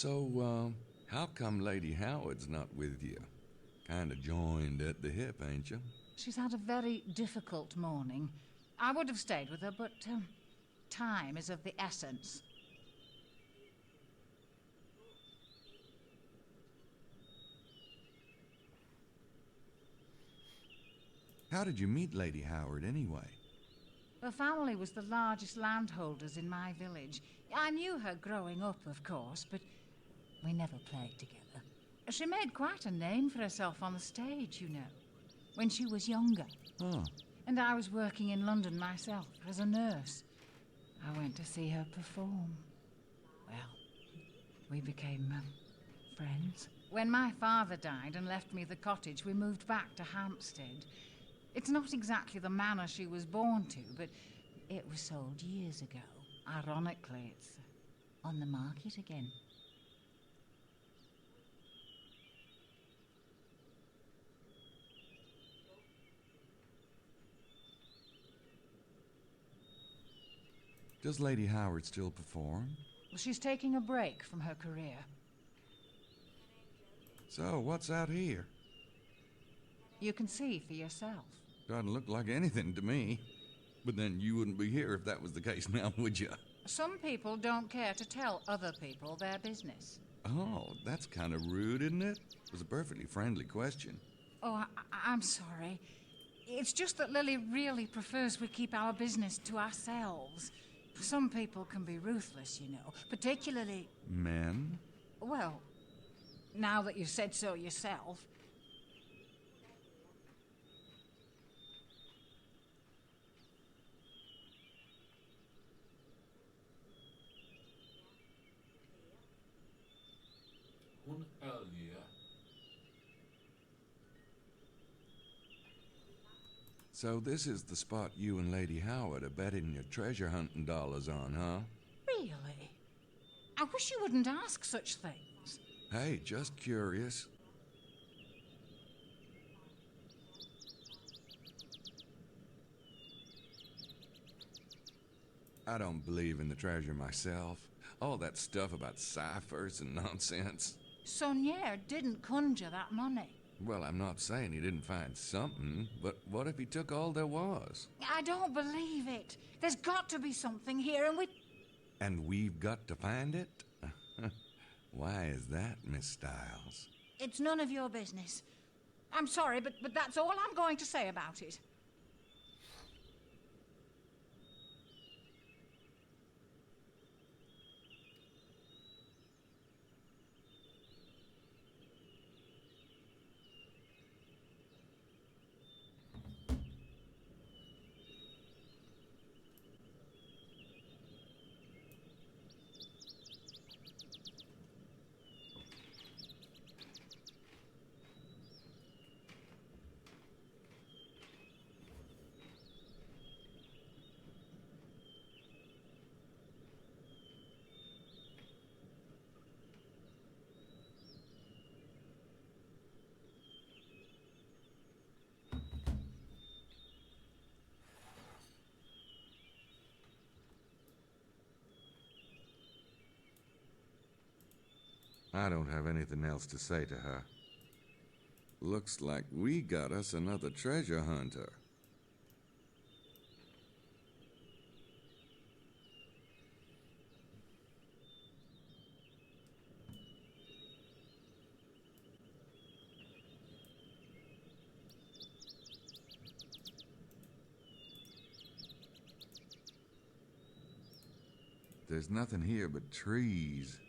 So, how come Lady Howard's not with you? Kinda joined at the hip, ain't you? She's had a very difficult morning. I would have stayed with her, but time is of the essence. How did you meet Lady Howard, anyway? Her family was the largest landholders in my village. I knew her growing up, of course, but we never played together. She made quite a name for herself on the stage, you know, when she was younger. Oh. And I was working in London myself as a nurse. I went to see her perform. Well, we became friends. When my father died and left me the cottage, we moved back to Hampstead. It's not exactly the manor she was born to, but it was sold years ago. Ironically, it's on the market again. Does Lady Howard still perform? Well, she's taking a break from her career. So, what's out here? You can see for yourself. Doesn't look like anything to me. But then you wouldn't be here if that was the case now, would you? Some people don't care to tell other people their business. Oh, that's kind of rude, isn't it? It was a perfectly friendly question. Oh, I'm sorry. It's just that Lily really prefers we keep our business to ourselves. Some people can be ruthless, you know, particularly... Men? Well, now that you've said so yourself. So this is the spot you and Lady Howard are betting your treasure hunting dollars on, huh? Really? I wish you wouldn't ask such things. Hey, just curious. I don't believe in the treasure myself. All that stuff about ciphers and nonsense. Saunier didn't conjure that money. Well, I'm not saying he didn't find something, but what if he took all there was? I don't believe it. There's got to be something here, and we... And we've got to find it? Why is that, Miss Stiles? It's none of your business. I'm sorry, but that's all I'm going to say about it. I don't have anything else to say to her. Looks like we got us another treasure hunter. There's nothing here but trees.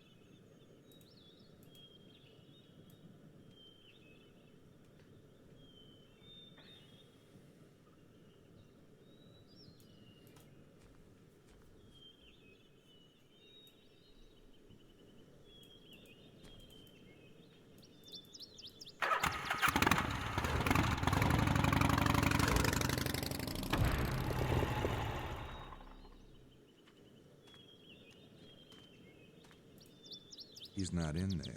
He's not in there.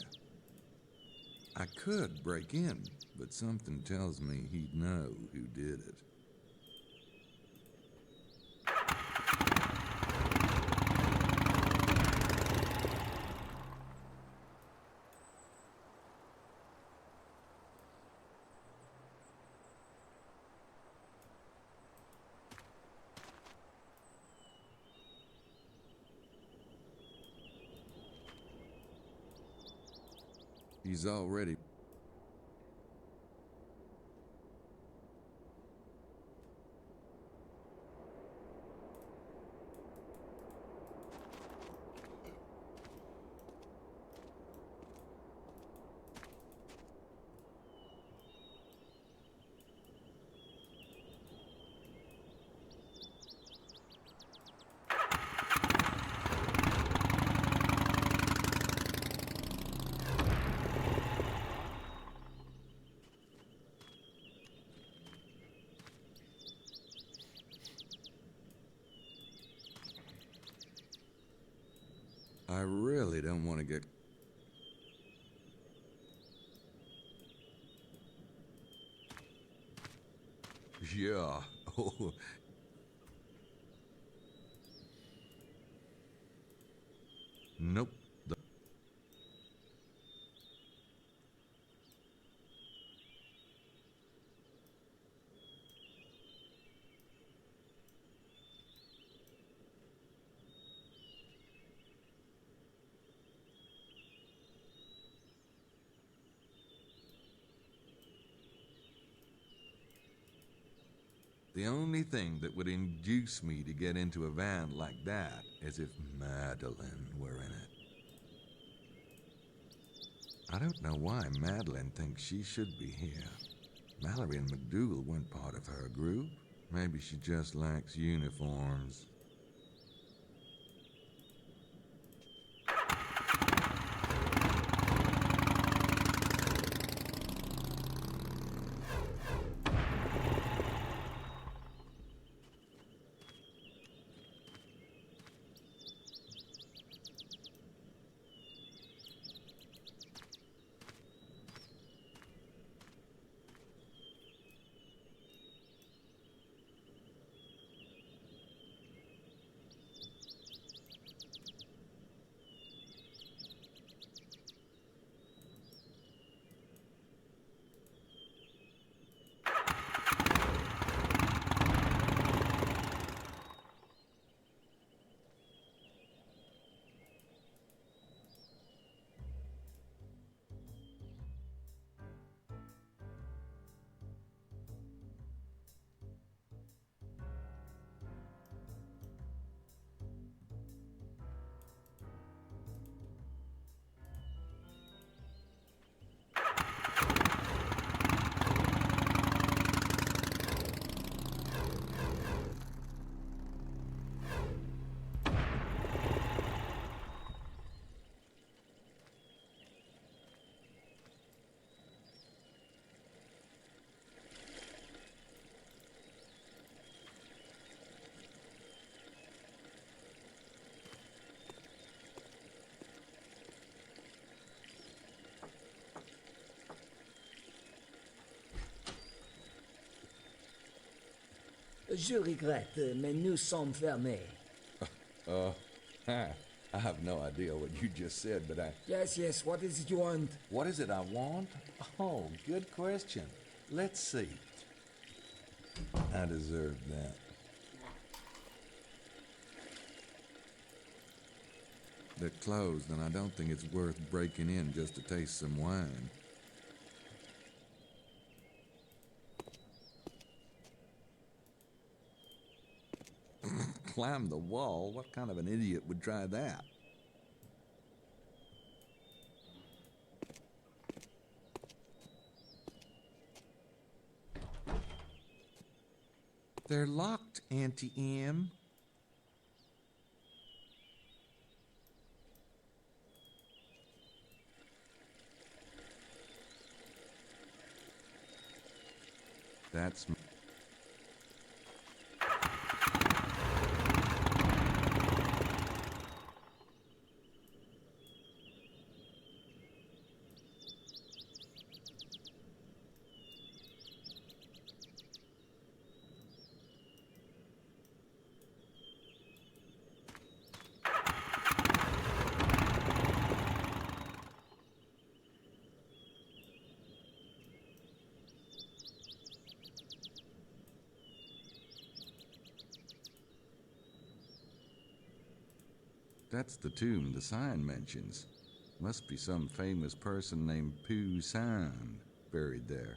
I could break in, but something tells me he'd know who did it. He's already... I really don't want to get... Yeah. Oh. Nope. The only thing that would induce me to get into a van like that is if Madeline were in it. I don't know why Madeline thinks she should be here. Mallory and McDougal weren't part of her group. Maybe she just likes uniforms. Je regrette, mais nous sommes fermés. I have no idea what you just said, but Yes, what is it you want? What is it I want? Oh, good question. Let's see. I deserve that. They're closed, and I don't think it's worth breaking in just to taste some wine. Climb the wall? What kind of an idiot would try that? They're locked, Auntie Em. That's... That's the tomb the sign mentions. Must be some famous person named Pooh San buried there.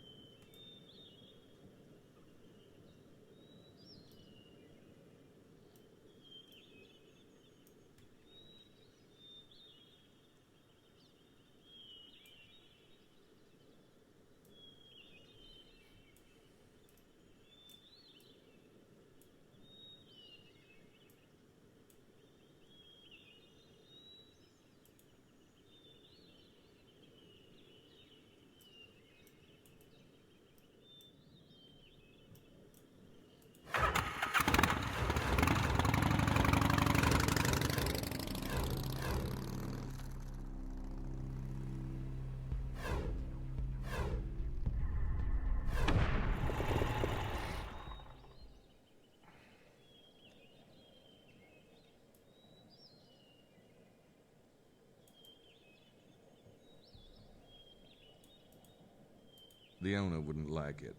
The owner wouldn't like it.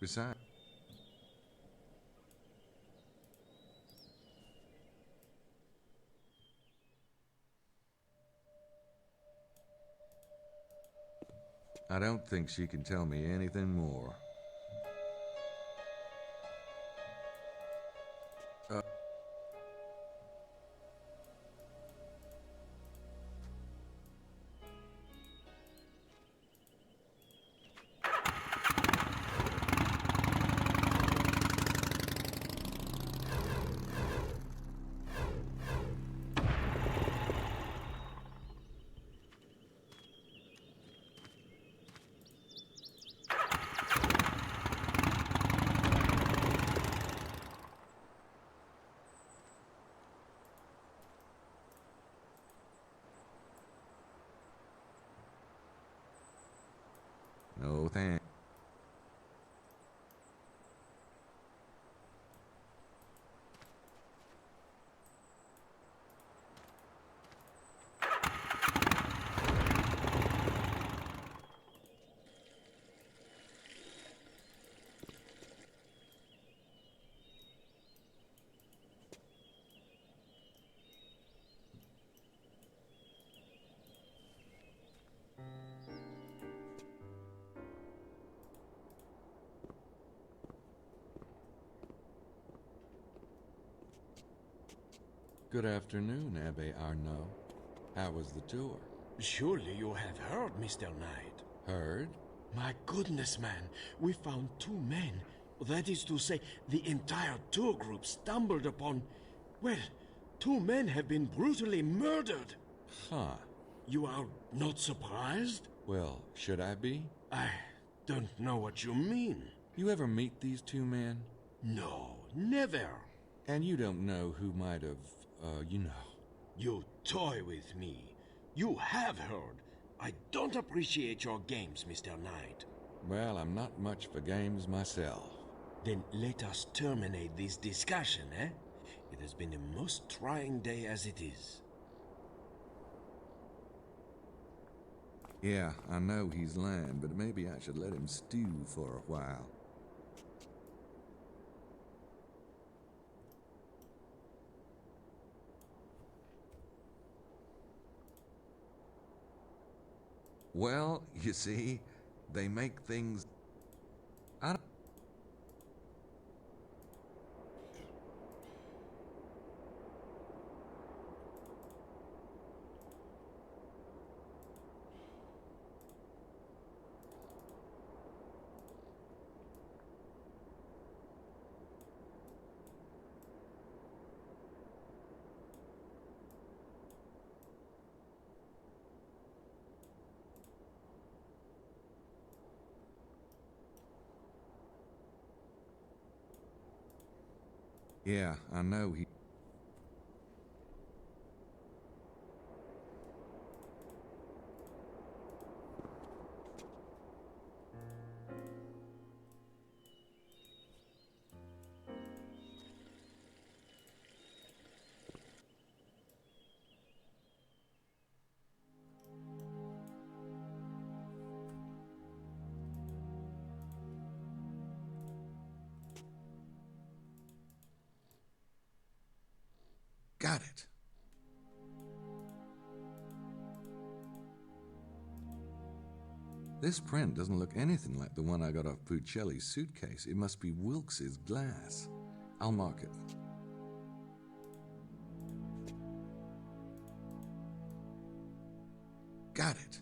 Besides, I don't think she can tell me anything more. No thanks. Good afternoon, Abbe Arnaud. How was the tour? Surely you have heard, Mr. Knight. Heard? My goodness, man. We found two men. That is to say, the entire tour group stumbled upon... Well, two men have been brutally murdered. Huh. You are not surprised? Well, should I be? I don't know what you mean. You ever meet these two men? No, never. And you don't know who might have, you know. You toy with me. You have heard. I don't appreciate your games, Mr. Knight. Well, I'm not much for games myself. Then let us terminate this discussion, eh? It has been a most trying day as it is. Yeah, I know he's lying, but maybe I should let him stew for a while. Well, you see, they make things... I don't... Yeah, I know he... Got it. This print doesn't look anything like the one I got off Puccelli's suitcase. It must be Wilkes's glass. I'll mark it. Got it.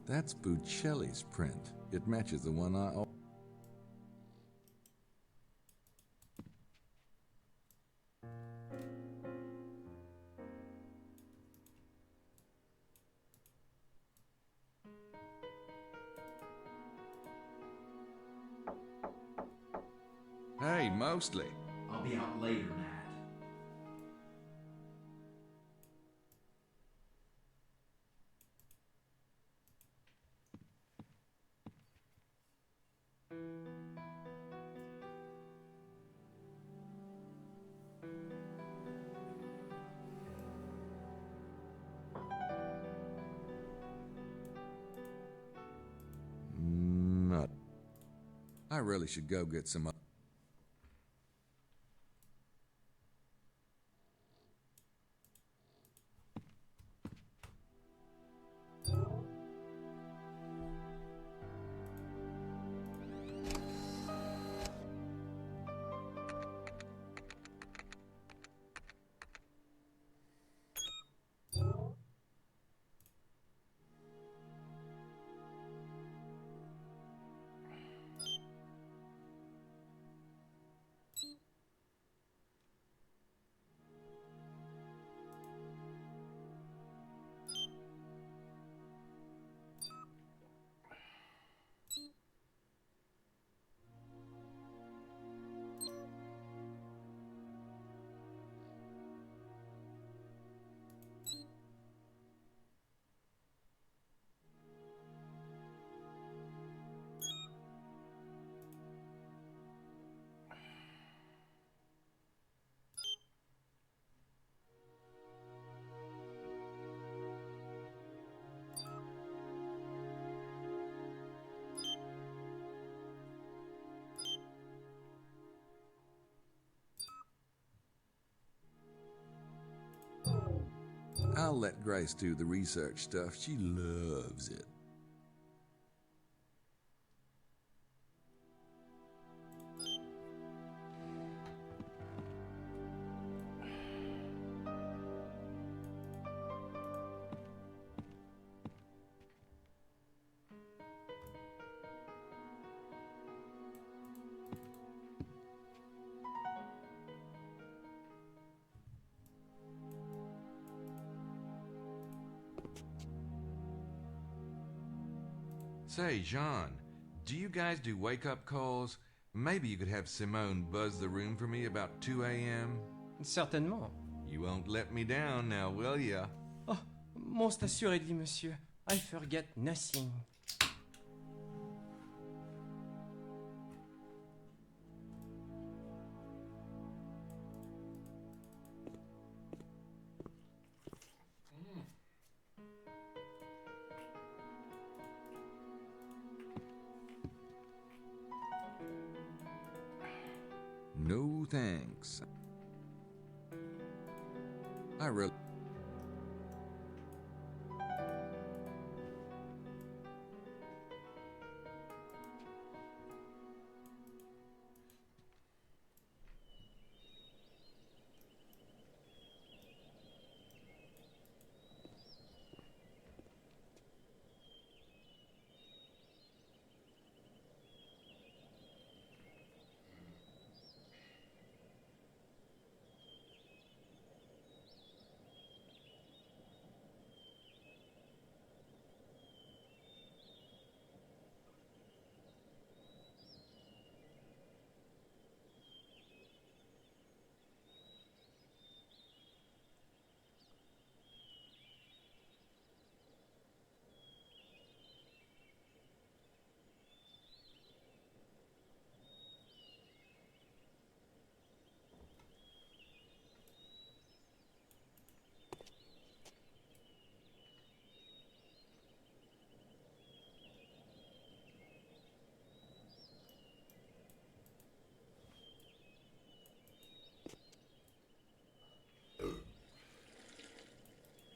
That's Puccelli's print. It matches the one I... Hey, Mostly. I'll be out later, Nat. Nut. I really should go get some... I'll let Grace do the research stuff. She loves it. Say, Jean, do you guys do wake-up calls? Maybe you could have Simone buzz the room for me about 2 a.m.? Certainement. You won't let me down now, will ya? Oh, most assuredly, monsieur. I forget nothing. No thanks. I really...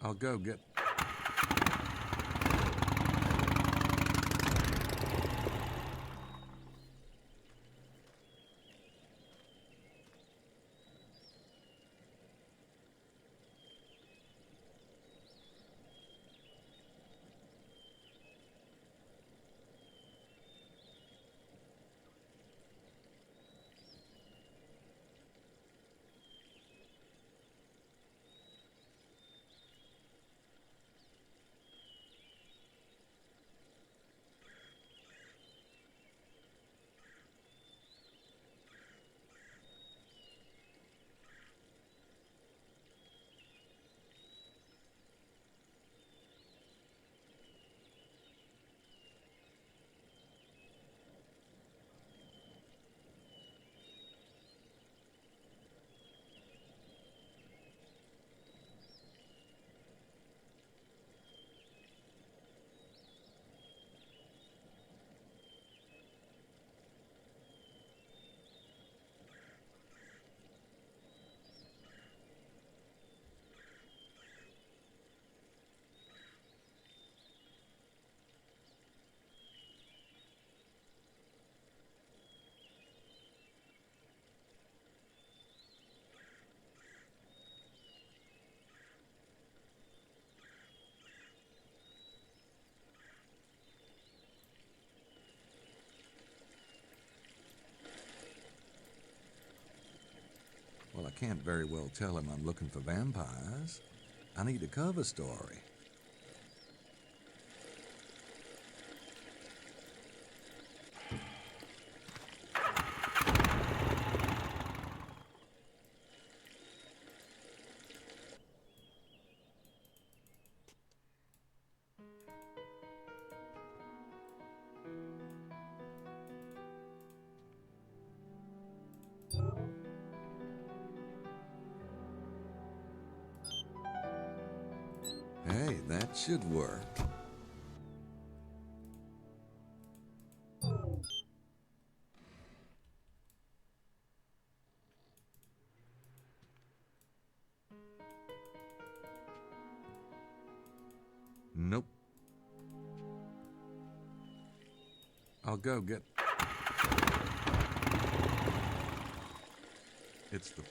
I'll go get... Well, I can't very well tell him I'm looking for vampires. I need a cover story. Hey, that should work. Nope. I'll go get... It's the...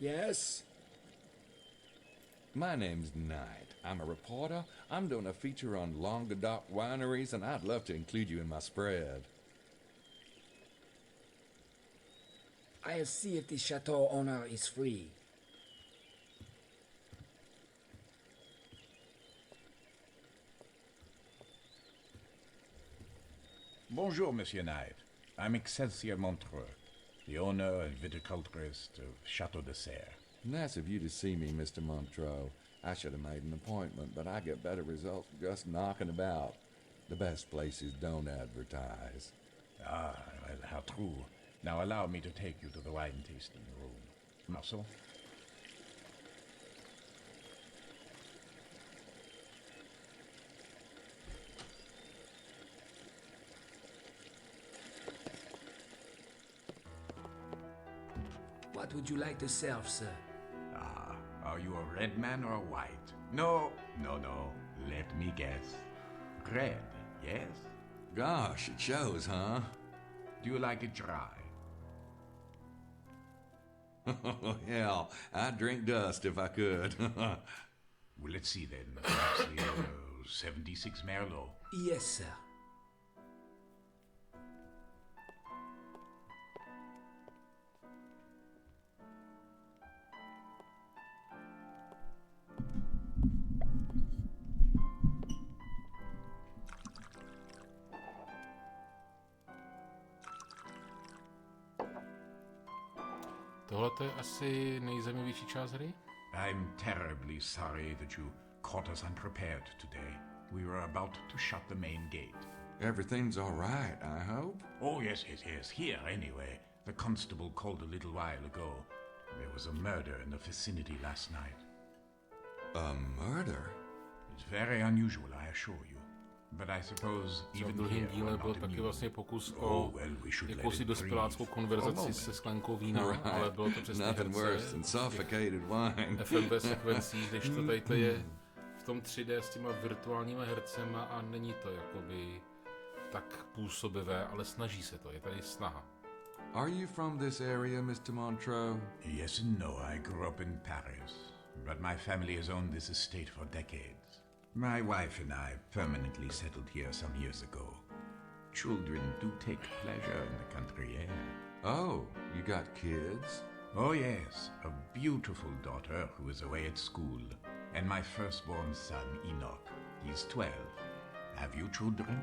Yes? My name's Knight. I'm a reporter. I'm doing a feature on Languedoc wineries, and I'd love to include you in my spread. I'll see if the chateau owner is free. Bonjour, Monsieur Knight. I'm Excelsior Montreux, the owner and viticulturist of Chateau de Serre. Nice of you to see me, Mr. Montreux. I should have made an appointment, but I get better results just knocking about. The best places don't advertise. Ah, well, how true. Now allow me to take you to the wine tasting room. Marceau? What would you like to serve, sir? Ah, are you a red man or a white? No. Let me guess. Red, yes? Gosh, it shows, huh? Do you like it dry? Hell, I'd drink dust if I could. Well, let's see then. Perhaps the 76 Merlot. Yes, sir. Tohle je asi nejzajímavější část hry? I'm terribly sorry that you caught us unprepared today. We were about to shut the main gate. Everything's all right, I hope? Oh, yes. Here, anyway. The constable called a little while ago. There was a murder in the vicinity last night. A murder? It's very unusual, I assure you. But I suppose Třeba v even druhém here díle we're byl not taky immune. vlastně pokus Oh, o well, we should let jakousi it dospěláckou breathe. konverzaci Oh, se sklenkou vína, Right. ale bylo to přesně Nothing worse than suffocated wine. FMV sekvencí, když to tady je v tom 3D s těma virtuálníma hercema a není to jakoby tak působivé, ale snaží se to, je tady snaha. Are you from this area, Mr. Montreux? Yes and no. I grew up in Paris, but my family has owned this estate for decades. My wife and I permanently settled here some years ago. Children do take pleasure in the country air. Oh, you got kids? Oh, yes, a beautiful daughter who is away at school, and my firstborn son, Enoch. He's 12. Have you children?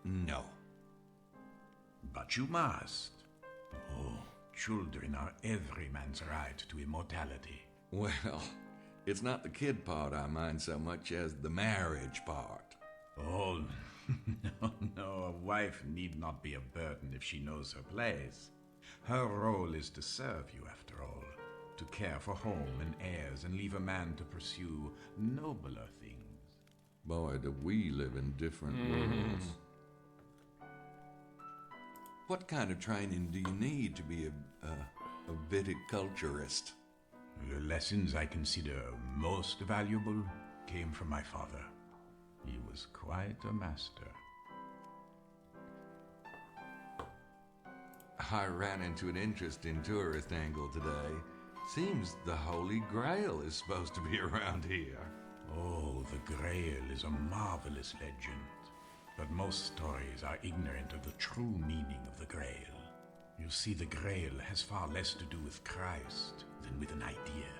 No. But you must. Oh, children are every man's right to immortality. Well, it's not the kid part I mind so much as the marriage part. Oh, no, a wife need not be a burden if she knows her place. Her role is to serve you, after all, to care for home and heirs and leave a man to pursue nobler things. Boy, do we live in different worlds. What kind of training do you need to be a viticulturist? The lessons I consider most valuable came from my father. He was quite a master. I ran into an interesting tourist angle today. Seems the Holy Grail is supposed to be around here. Oh, the Grail is a marvelous legend, but most stories are ignorant of the true meaning of the Grail. You see, the Grail has far less to do with Christ than with an idea.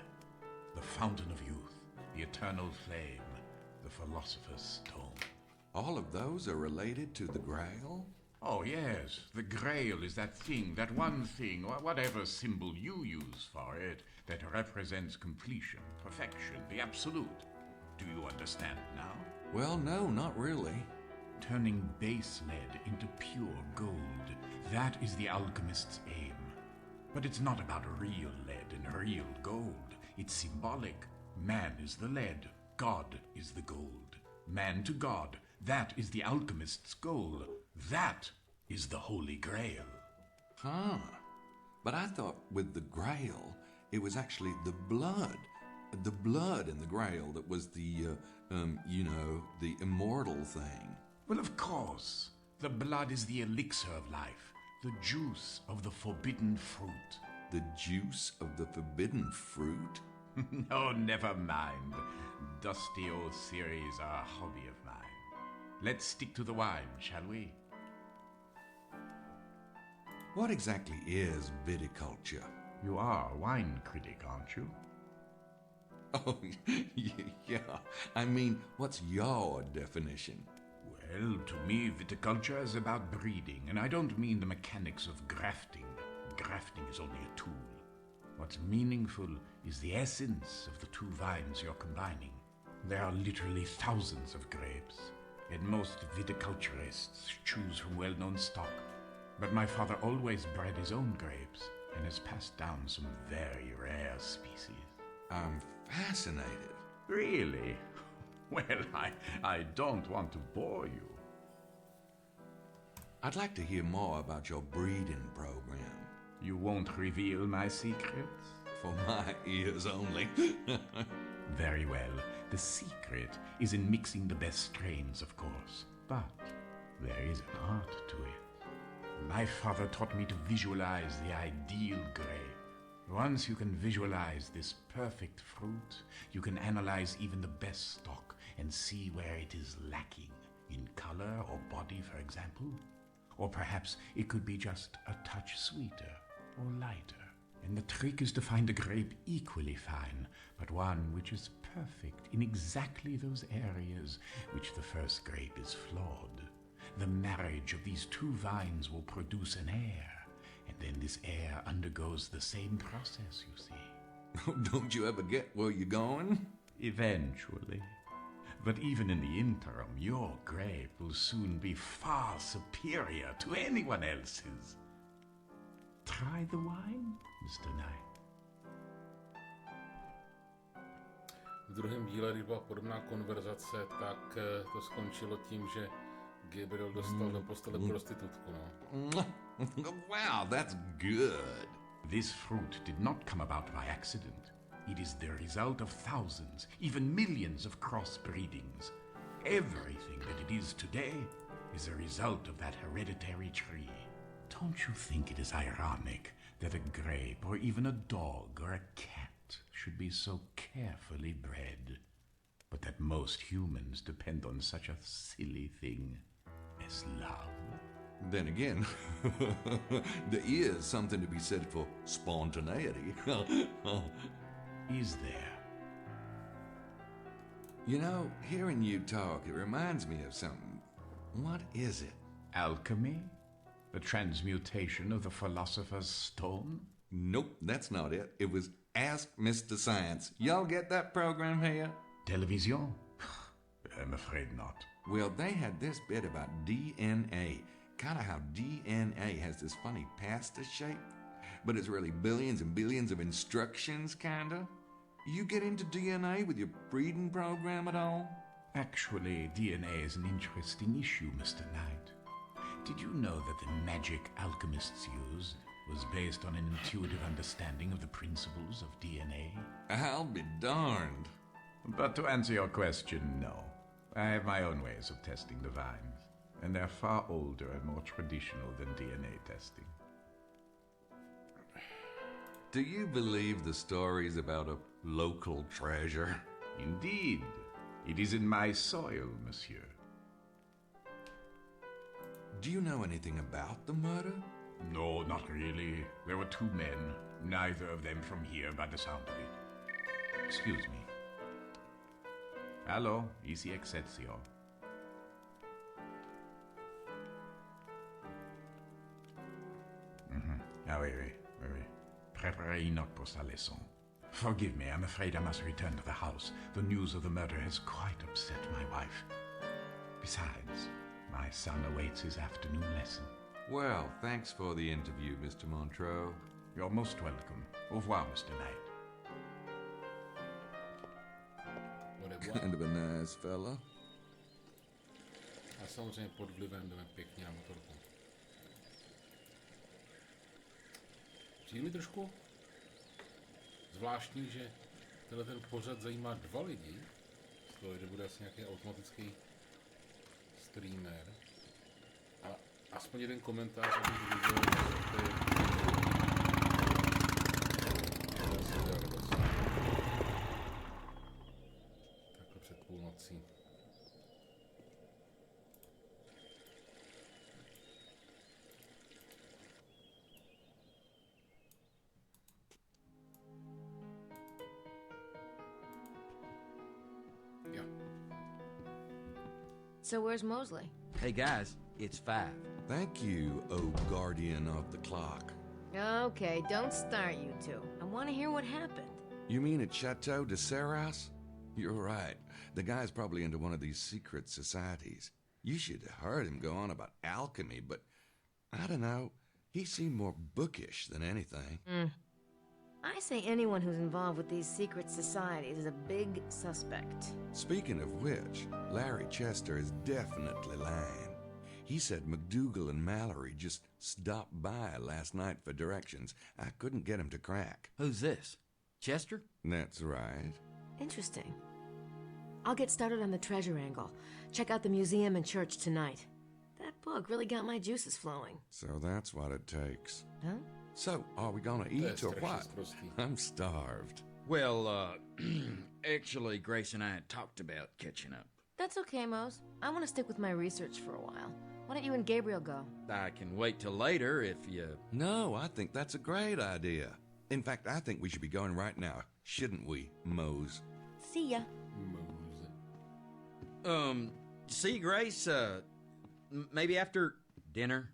The fountain of youth, the eternal flame, the philosopher's stone. All of those are related to the Grail? Oh, yes. The Grail is that thing, that one thing, or whatever symbol you use for it, that represents completion, perfection, the absolute. Do you understand now? Well, no, not really. Turning base lead into pure gold. That is the alchemist's aim. But it's not about real lead and real gold. It's symbolic. Man is the lead. God is the gold. Man to God. That is the alchemist's goal. That is the Holy Grail. Huh. But I thought with the Grail, it was actually the blood. The blood in the Grail that was the, the immortal thing. Well, of course. The blood is the elixir of life, the juice of the forbidden fruit. The juice of the forbidden fruit? No, never mind. Dusty old theories are a hobby of mine. Let's stick to the wine, shall we? What exactly is viticulture? You are a wine critic, aren't you? Oh, yeah. I mean, what's your definition? Well, to me, viticulture is about breeding, and I don't mean the mechanics of grafting. Grafting is only a tool. What's meaningful is the essence of the two vines you're combining. There are literally thousands of grapes, and most viticulturists choose from well-known stock. But my father always bred his own grapes, and has passed down some very rare species. I'm fascinated. Really? Well, I don't want to bore you. I'd like to hear more about your breeding program. You won't reveal my secrets? For my ears only. Very well. The secret is in mixing the best strains, of course. But there is an art to it. My father taught me to visualize the ideal grape. Once you can visualize this perfect fruit, you can analyze even the best stock and see where it is lacking, in color or body, for example. Or perhaps it could be just a touch sweeter or lighter. And the trick is to find a grape equally fine, but one which is perfect in exactly those areas which the first grape is flawed. The marriage of these two vines will produce an heir, and then this heir undergoes the same process, you see. Don't you ever get where you're going? Eventually. But even in the interim, your grape will soon be far superior to anyone else's. Try the wine, Mr. Knight. druhém díle, když byla podobná konverzace, tak to skončilo tím, že Gabriel dostal do postele prostitutku, no. Wow, that's good. This fruit did not come about by accident. It is the result of thousands, even millions of crossbreedings. Everything that it is today is a result of that hereditary tree. Don't you think it is ironic that a grape or even a dog or a cat should be so carefully bred, but that most humans depend on such a silly thing as love? Then again, there is something to be said for spontaneity. Is there? You know, hearing you talk, it reminds me of something. What is it? Alchemy? The transmutation of the philosopher's stone? Nope, that's not it. It was Ask Mr. Science. Y'all get that program here? Television? I'm afraid not. Well, they had this bit about DNA. Kind of how DNA has this funny pasta shape, but it's really billions and billions of instructions, kinda. You get into DNA with your breeding program at all? Actually, DNA is an interesting issue, Mr. Knight. Did you know that the magic alchemists used was based on an intuitive understanding of the principles of DNA? I'll be darned. But to answer your question, no. I have my own ways of testing the vines, and they're far older and more traditional than DNA testing. Do you believe the stories about a local treasure? Indeed. It is in my soil, monsieur. Do you know anything about the murder? No, not really. There were two men, neither of them from here by the sound of it. Excuse me. Hello, ici Excelsior. Ah oui, oui, oui, oui. Préparez Enoch pour sa leçon. Forgive me, I'm afraid I must return to the house. The news of the murder has quite upset my wife. Besides, my son awaits his afternoon lesson. Well, thanks for the interview, Mr. Montreux. You're most welcome. Au revoir, Mr. Knight. Kind of a nice fella. A samozřejmě pod vlivem jdeme pěkně na motorku. Přijde mi trošku zvláštní, že tenhle ten pořad zajímá dva lidi. Z toho, že bude asi nějaký automatický streamer. A aspoň jeden komentář, abych viděl, že to je... Takhle před půlnocí. So where's Mosley? Hey guys, it's 5. Thank you, O guardian of the clock. Okay, don't start, you two. I want to hear what happened. You mean at Chateau de Serras? You're right. The guy's probably into one of these secret societies. You should have heard him go on about alchemy, but I don't know. He seemed more bookish than anything. I say anyone who's involved with these secret societies is a big suspect. Speaking of which, Larry Chester is definitely lying. He said McDougal and Mallory just stopped by last night for directions. I couldn't get him to crack. Who's this? Chester? That's right. Interesting. I'll get started on the treasure angle. Check out the museum and church tonight. That book really got my juices flowing. So that's what it takes. Huh? So, are we gonna eat or what? I'm starved. Well, actually, Grace and I had talked about catching up. That's okay, Mose. I want to stick with my research for a while. Why don't you and Gabriel go? I can wait till later if you... No, I think that's a great idea. In fact, I think we should be going right now, shouldn't we, Mose? See ya. See, Grace, maybe after dinner?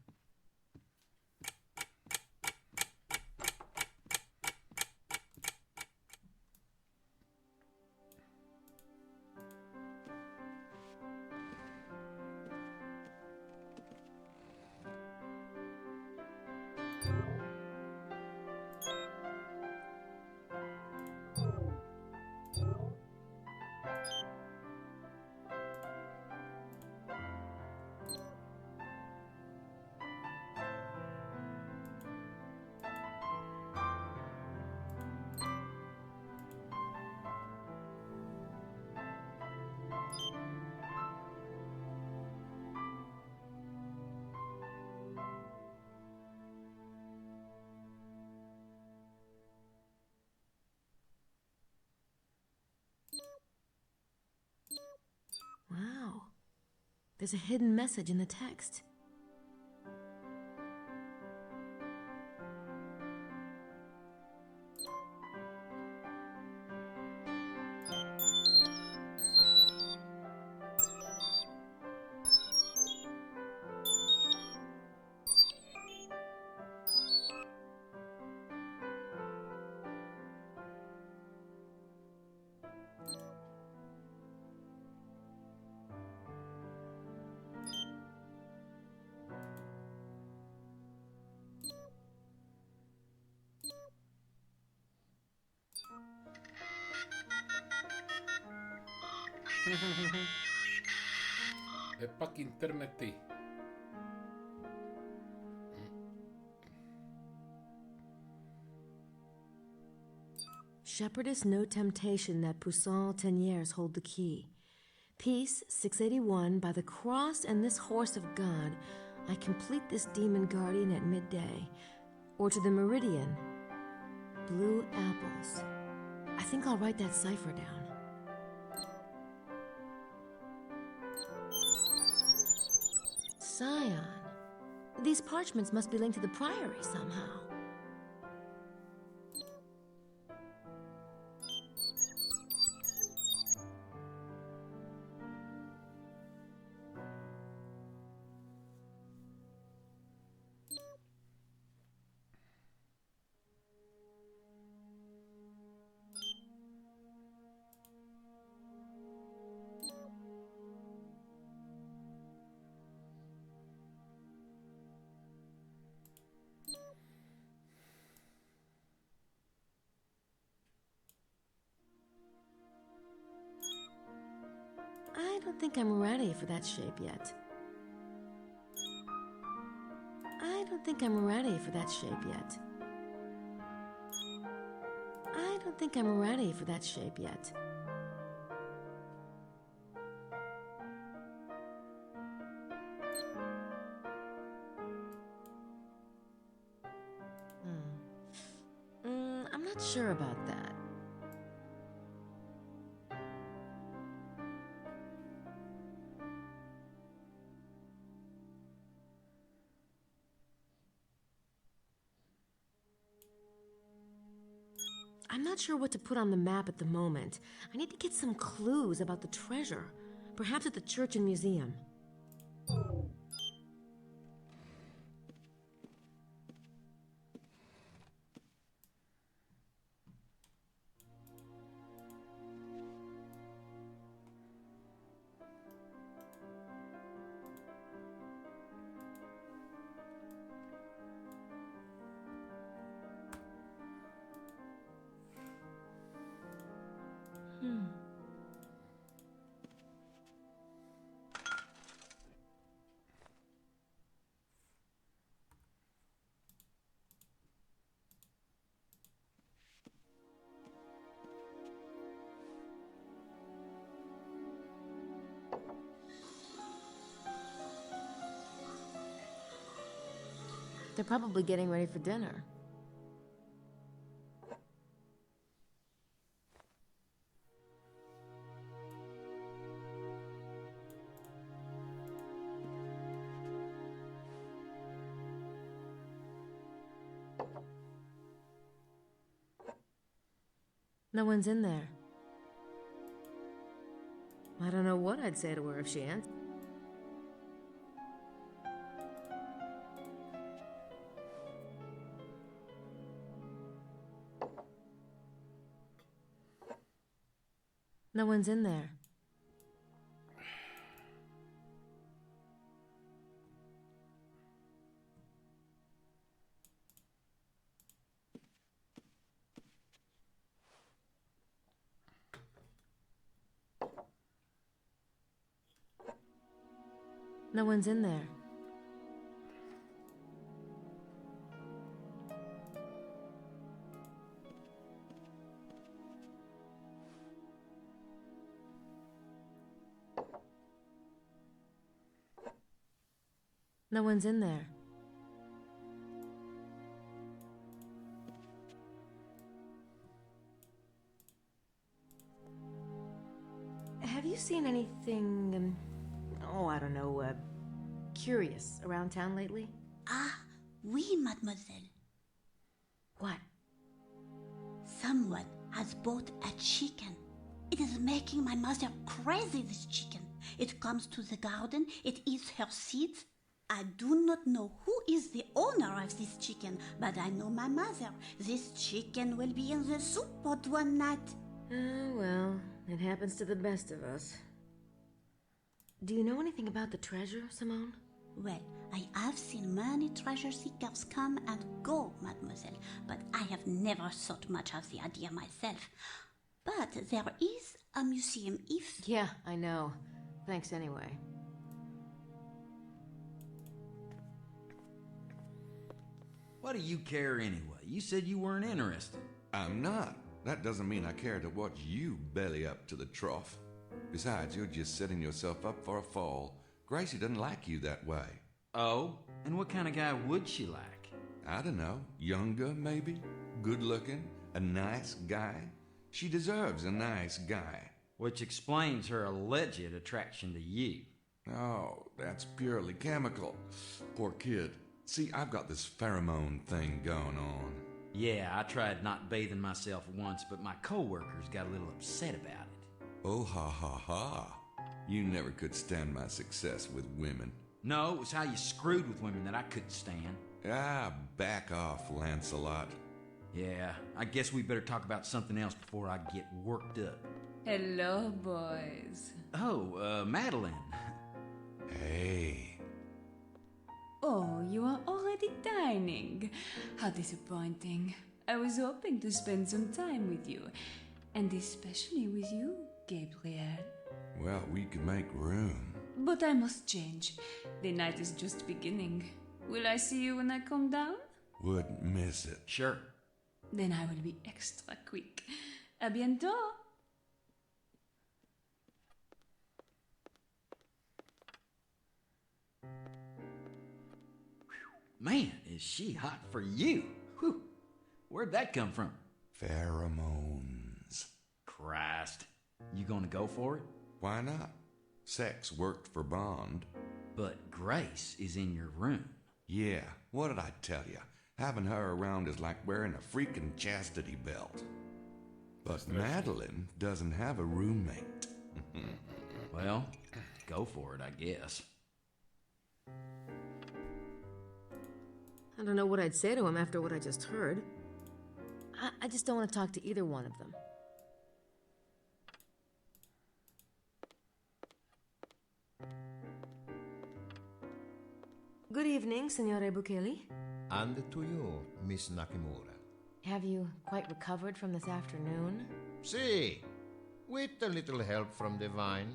There's a hidden message in the text. Pak internety. Shepherdess no temptation that Poussin Teniers hold the key. Peace 681, by the cross and this horse of God, I complete this demon guardian at midday. Or to the meridian, blue apples. I think I'll write that cipher down. Scion. These parchments must be linked to the priory somehow. I don't think I'm ready for that shape yet. I don't think I'm ready for that shape yet. I don't think I'm ready for that shape yet. I'm not sure about that. I'm not sure what to put on the map at the moment. I need to get some clues about the treasure. Perhaps at the church and museum. They're probably getting ready for dinner. No one's in there. I don't know what I'd say to her if she answered. No one's in there. No one's in there. No one's in there. Have you seen anything oh, I don't know, curious around town lately? Ah, oui, mademoiselle. What? Someone has bought a chicken. It is making my mother crazy, this chicken. It comes to the garden, it eats her seeds. I do not know who is the owner of this chicken, but I know my mother. This chicken will be in the soup pot one night. Oh, well, it happens to the best of us. Do you know anything about the treasure, Simone? Well, I have seen many treasure seekers come and go, mademoiselle, but I have never thought much of the idea myself. But there is a museum if... Yeah, I know. Thanks anyway. What do you care anyway? You said you weren't interested. I'm not. That doesn't mean I care to watch you belly up to the trough. Besides, you're just setting yourself up for a fall. Gracie doesn't like you that way. Oh? And what kind of guy would she like? I don't know. Younger, maybe? Good looking? A nice guy? She deserves a nice guy. Which explains her alleged attraction to you. Oh, that's purely chemical. Poor kid. See, I've got this pheromone thing going on. Yeah, I tried not bathing myself once, but my coworkers got a little upset about it. Oh, ha, ha, ha. You never could stand my success with women. No, it was how you screwed with women that I couldn't stand. Ah, back off, Lancelot. Yeah, I guess we better talk about something else before I get worked up. Hello, boys. Oh, Madeline. Hey. Oh, you are already dining. How disappointing. I was hoping to spend some time with you, and especially with you, Gabriel. Well, we could make room. But I must change. The night is just beginning. Will I see you when I come down? Wouldn't miss it. Sure. Then I will be extra quick. A bientôt. Man, is she hot for you. Whew. Where'd that come from? Pheromones. Christ. You gonna go for it? Why not? Sex worked for Bond. But Grace is in your room. Yeah, what did I tell you? Having her around is like wearing a freaking chastity belt. But Madeline doesn't have a roommate. Well, go for it, I guess. I don't know what I'd say to him after what I just heard. I just don't want to talk to either one of them. Good evening, Signore Bukeli. And to you, Miss Nakimura. Have you quite recovered from this afternoon? See, with a little help from the vine.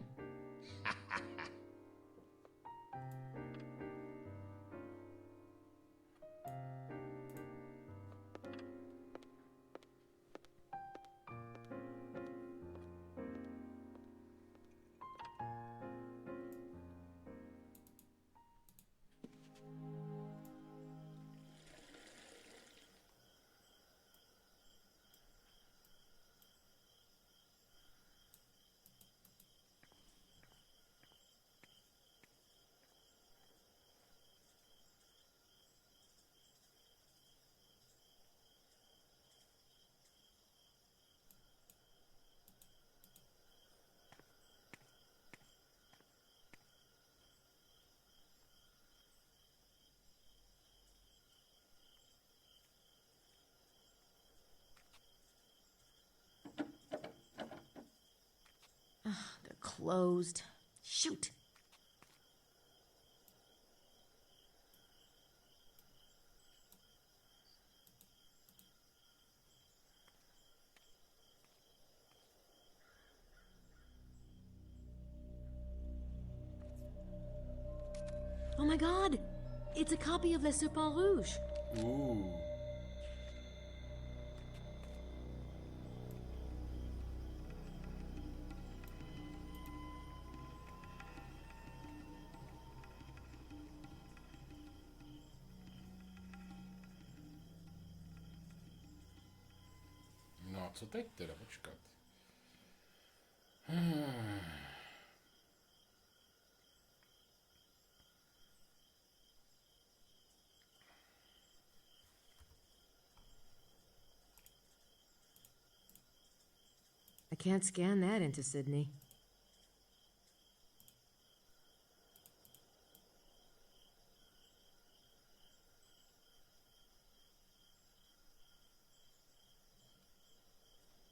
They're closed. Shoot. Oh my god! It's a copy of Le Serpent Rouge. Ooh. No a co teď teda, počkat. I can't scan that into Sydney.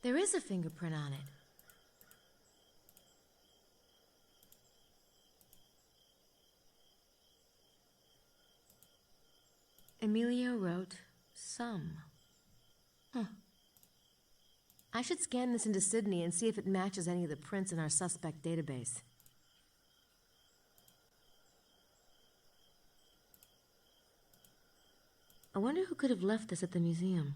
There is a fingerprint on it. Emilio wrote, "some." Huh. I should scan this into Sydney and see if it matches any of the prints in our suspect database. I wonder who could have left this at the museum.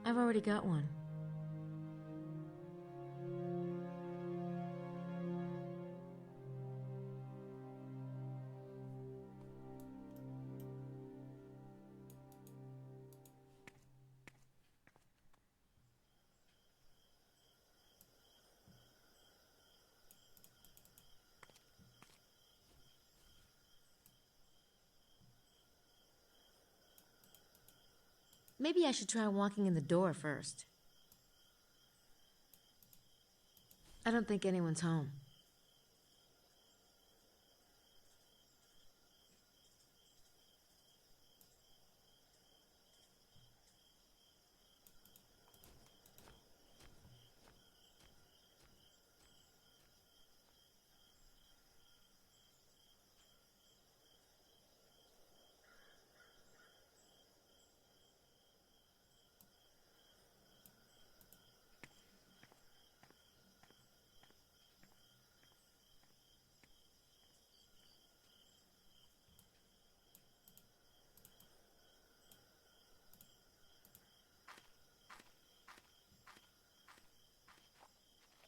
I've already got one. Maybe I should try walking in the door first. I don't think anyone's home.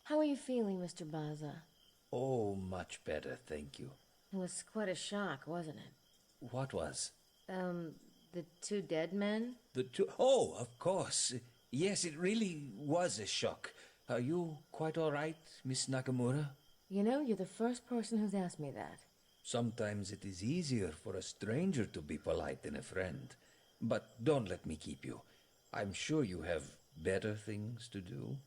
How are you feeling, Mr. Baza? Oh, much better, thank you. It was quite a shock, wasn't it? What was? The two dead men? The two... Oh, of course. Yes, it really was a shock. Are you quite all right, Miss Nakamura? You know, you're the first person who's asked me that. Sometimes it is easier for a stranger to be polite than a friend. But don't let me keep you. I'm sure you have better things to do.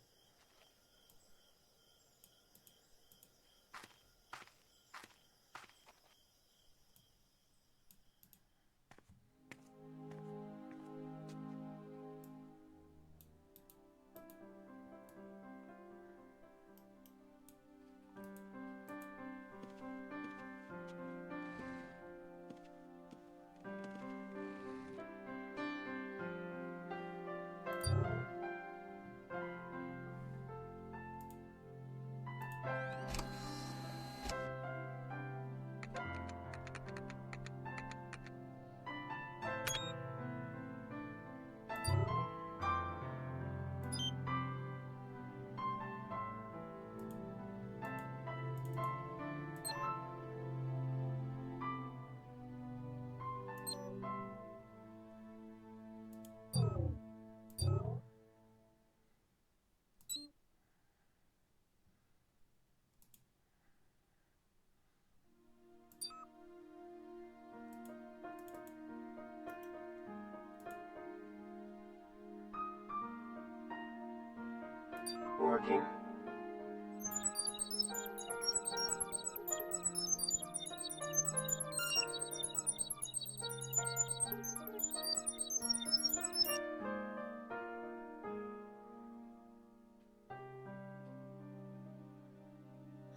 Working.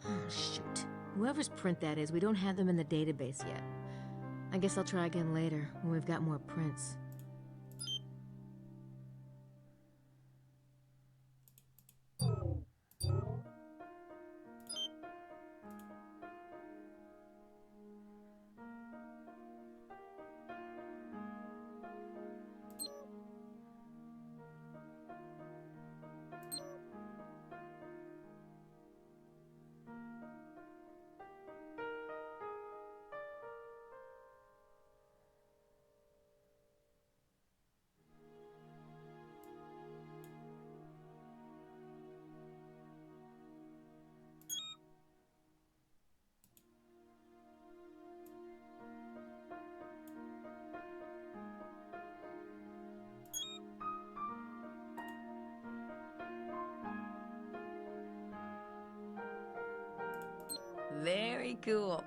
Oh, shoot. Whoever's print that is, we don't have them in the database yet. I guess I'll try again later, when we've got more prints. cool.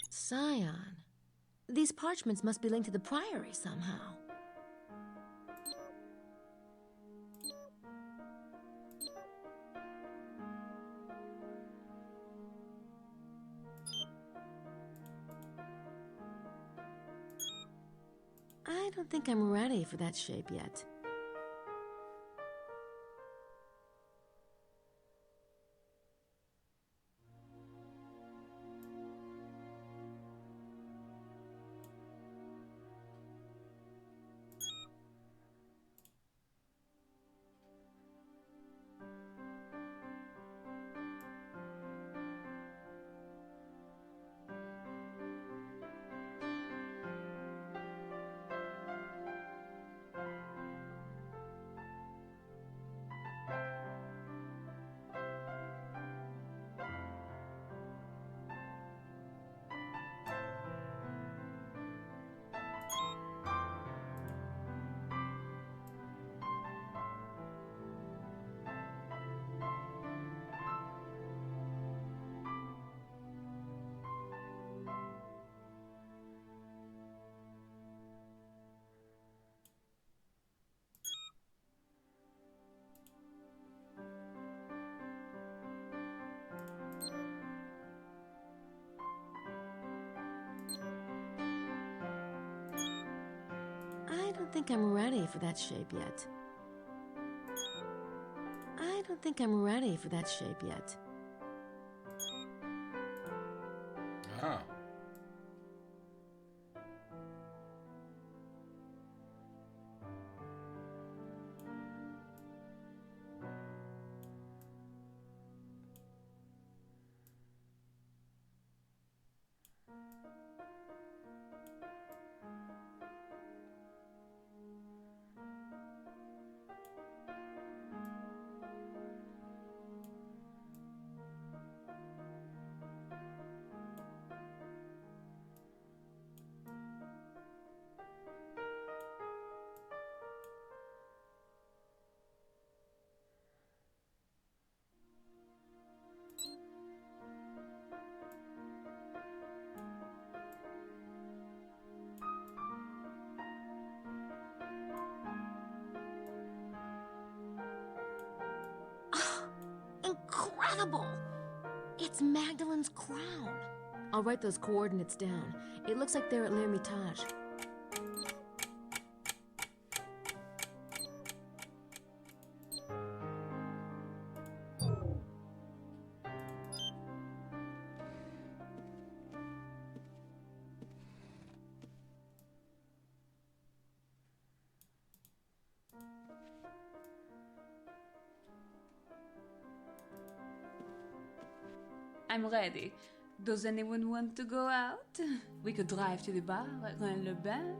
Scion. These parchments must be linked to the Priory somehow. I don't think I'm ready for that shape yet. I don't think I'm ready for that shape yet. I don't think I'm ready for that shape yet. Aha. Incredible! It's Magdalen's crown. I'll write those coordinates down. It looks like they're at l'Hermitage. I'm ready. Does anyone want to go out? We could drive to the bar at Rennes-le-Bain.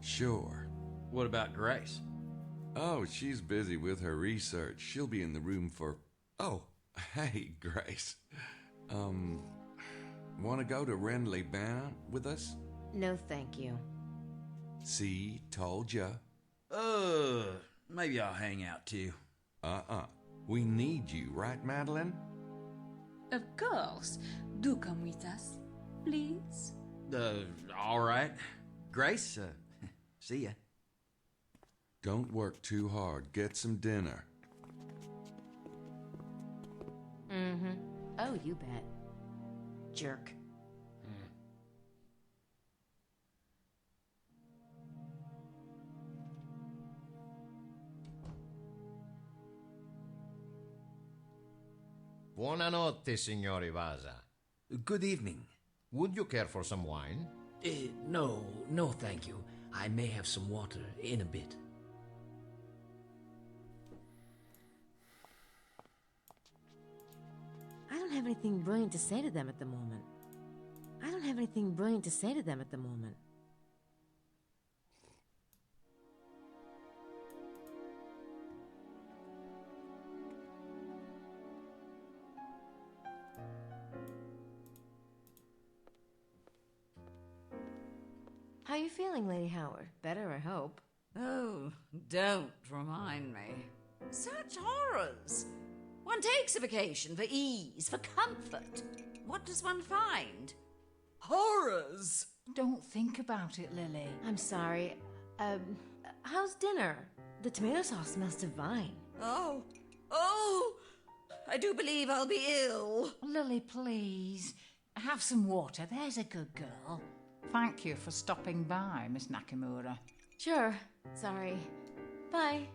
Sure. What about Grace? Oh, she's busy with her research. She'll be in the room for... Oh, hey, Grace. Want to go to Rennes-les-Bains with us? No, thank you. See, told ya. Maybe I'll hang out too. We need you, right, Madeline? Of course. Do come with us, please. All right. Grace, see ya. Don't work too hard. Get some dinner. Mm-hmm. Oh, you bet. Jerk. Buonanotte, signor Ivaza. Good evening. Would you care for some wine? No, thank you. I may have some water in a bit. I don't have anything brilliant to say to them at the moment. How you feeling, Lady Howard? Better, I hope. Oh, don't remind me. Such horrors. One takes a vacation for ease, for comfort. What does one find? Horrors. Don't think about it, Lily. I'm sorry. How's dinner? The tomato sauce smells divine. Oh, I do believe I'll be ill. Lily, please. Have some water, there's a good girl. Thank you for stopping by, Miss Nakamura. Sure. Sorry. Bye.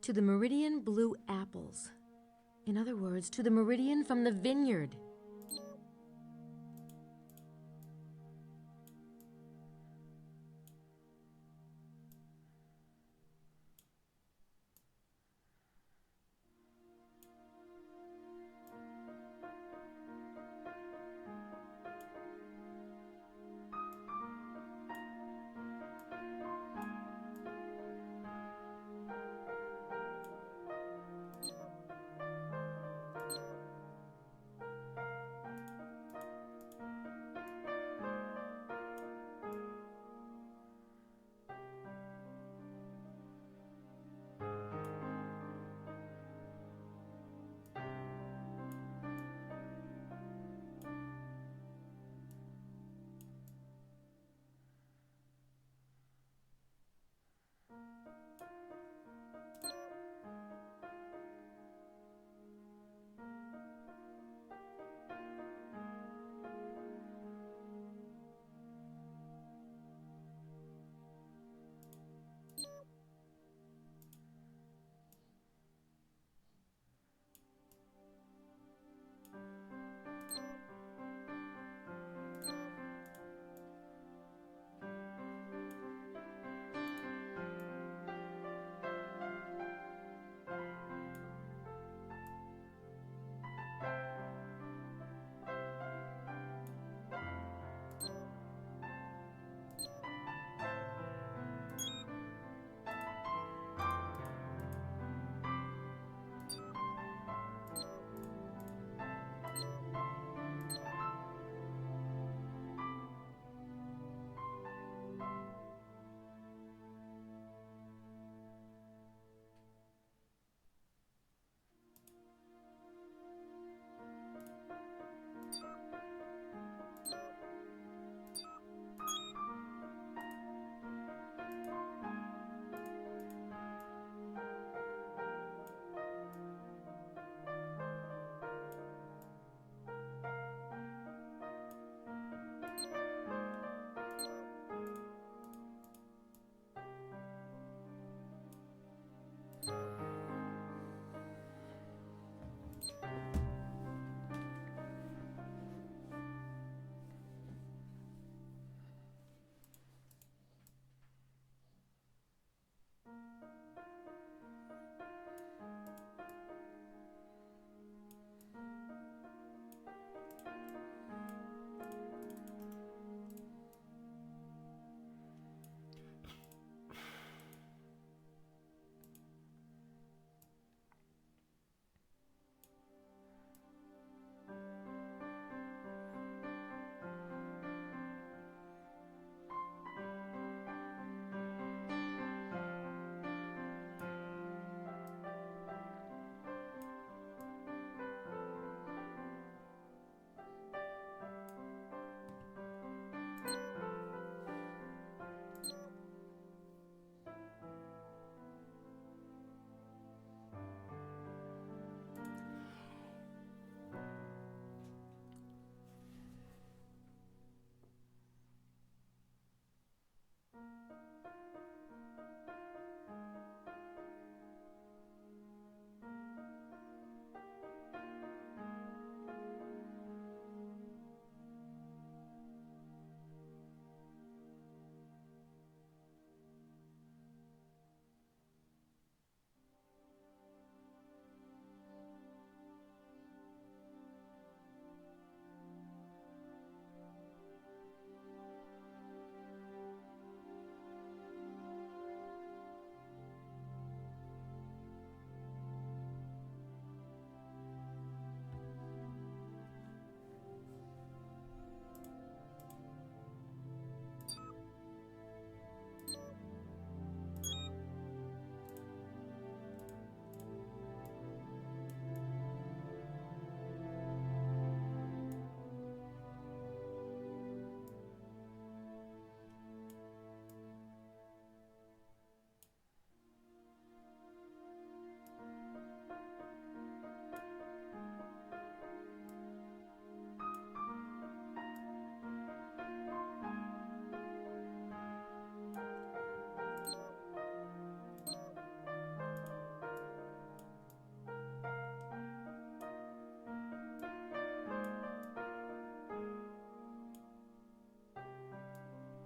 To the Meridian Blue Apples. In other words, to the meridian from the vineyard.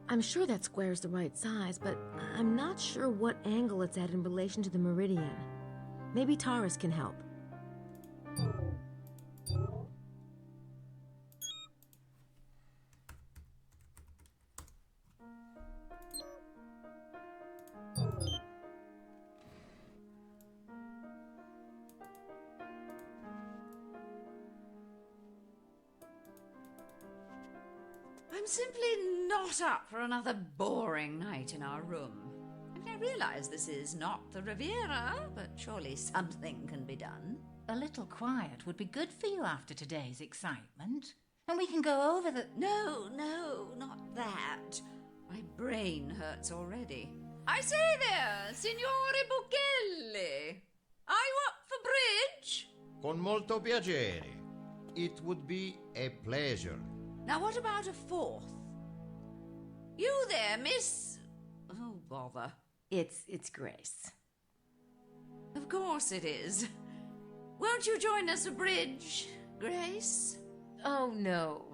I'm sure that square's the right size, but I'm not sure what angle it's at in relation to the meridian. Maybe Taurus can help. I'm simply not up for another boring night in our room. I mean, I realize this is not the Riviera, but surely something can be done. A little quiet would be good for you after today's excitement. And we can go over the... No, not that. My brain hurts already. I say there, Signore Buchelli. Are you up for bridge? Con molto piacere. It would be a pleasure. Now what about a fourth? You there, Miss... Oh, bother. It's Grace. Of course it is. Won't you join us for bridge, Grace? Oh, no,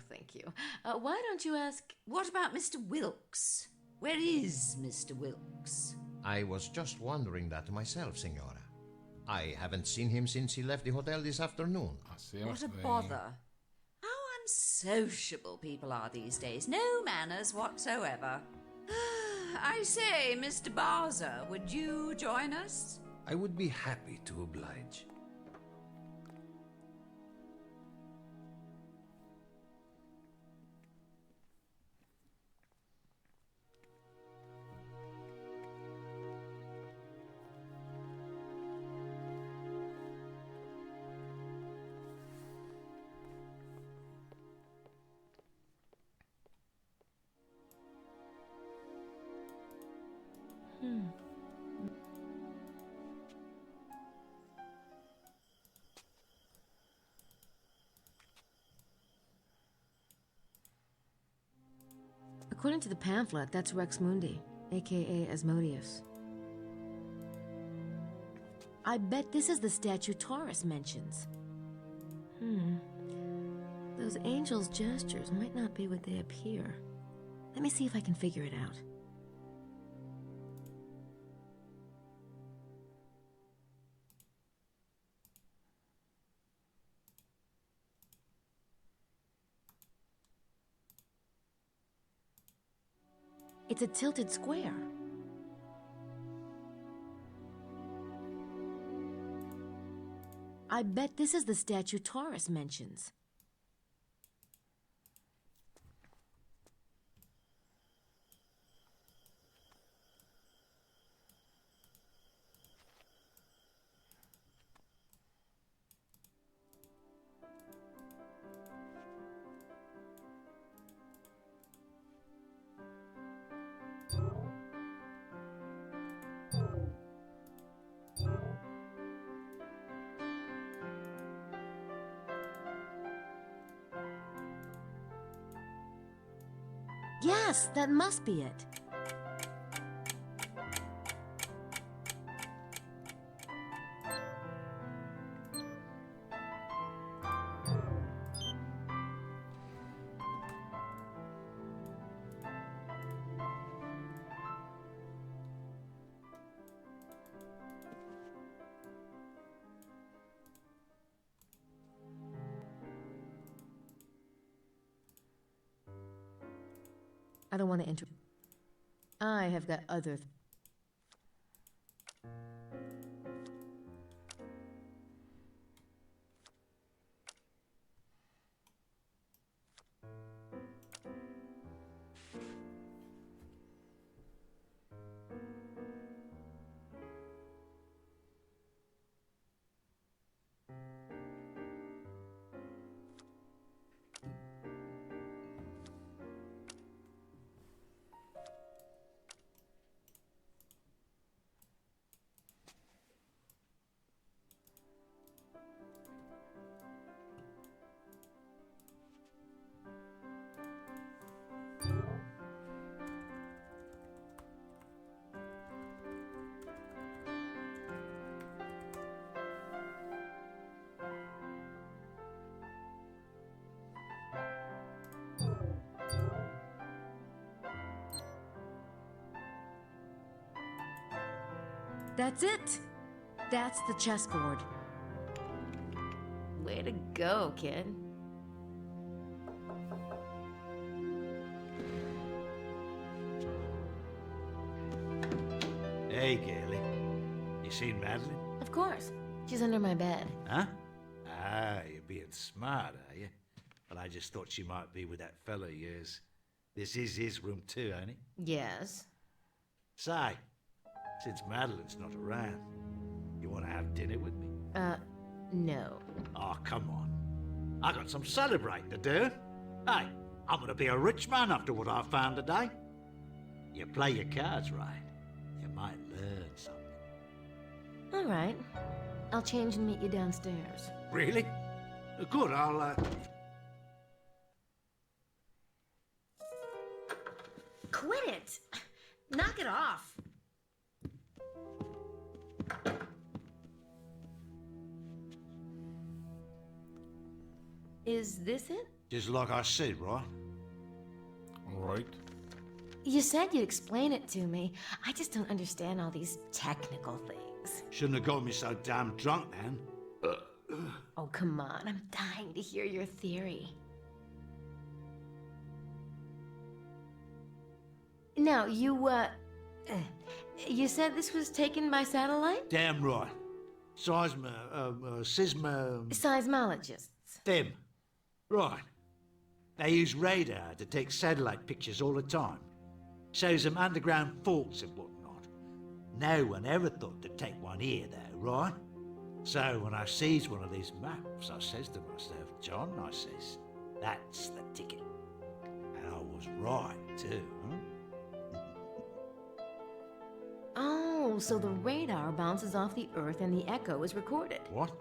thank you. Why don't you ask... What about Mr. Wilkes? Where is Mr. Wilkes? I was just wondering that myself, Signora. I haven't seen him since he left the hotel this afternoon. What a bother. How unsociable people are these days. No manners whatsoever. I say, Mr. Barzer, would you join us? I would be happy to oblige. According to the pamphlet, that's Rex Mundi, aka Asmodeus. I bet this is the statue Taurus mentions. Those angels' gestures might not be what they appear. Let me see if I can figure it out. It's a tilted square. I bet this is the statue Taurus mentions. Yes, that must be it. I don't want to enter. I have got other... That's it. That's the chessboard. Way to go, kid. Hey, Gailey. You seen Madeline? Of course. She's under my bed. Huh? Ah, you're being smart, are you? Well, I just thought she might be with that fella of yours. This is his room too, ain't it? Yes. Say, since Madeline's not around, you want to have dinner with me? No. Oh, come on. I got some celebrating to do. Hey, I'm gonna be a rich man after what I found today. You play your cards right, you might learn something. All right. I'll change and meet you downstairs. Really? Good, I'll, Quit it! Knock it off! Is this it? Just like I said, right? Right. You said you'd explain it to me. I just don't understand all these technical things. Shouldn't have got me so damn drunk, man. Oh, come on. I'm dying to hear your theory. Now, you said this was taken by satellite? Damn right. Seismologists. Them. Right. They use radar to take satellite pictures all the time. Shows them underground faults and whatnot. No one ever thought to take one here, though, right? So when I sees one of these maps, I says to myself, John, I says, that's the ticket. And I was right, too, huh? Oh, so the radar bounces off the Earth and the echo is recorded. What?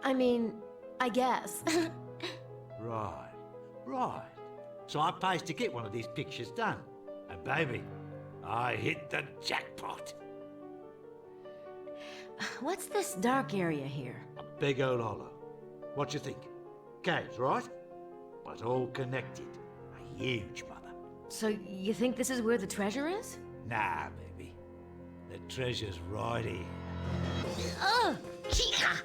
I mean, I guess. Right. So I pays to get one of these pictures done. And baby, I hit the jackpot. What's this dark area here? A big old hollow. What you think? Caves, right? But all connected. A huge mother. So you think this is where the treasure is? Nah, baby. The treasure's right here. Oh, chica!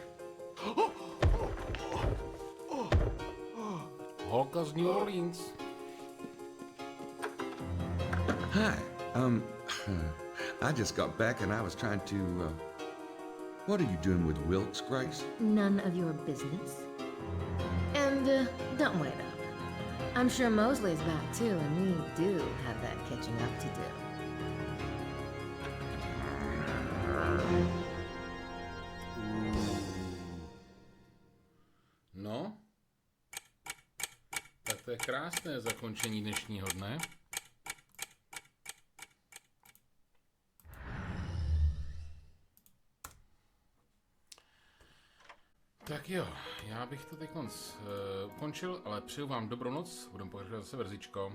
Hawkers New Orleans. Hi. I just got back and I was trying to, what are you doing with Wilkes, Grace? None of your business. And, don't wait up. I'm sure Mosley's back too, and we do have that catching up to do. No. Tak to je krásné zakončení dnešního dne. Tak jo, já bych to teď ukončil, ale přeju vám dobrou noc, budeme pokračovat zase verzičko.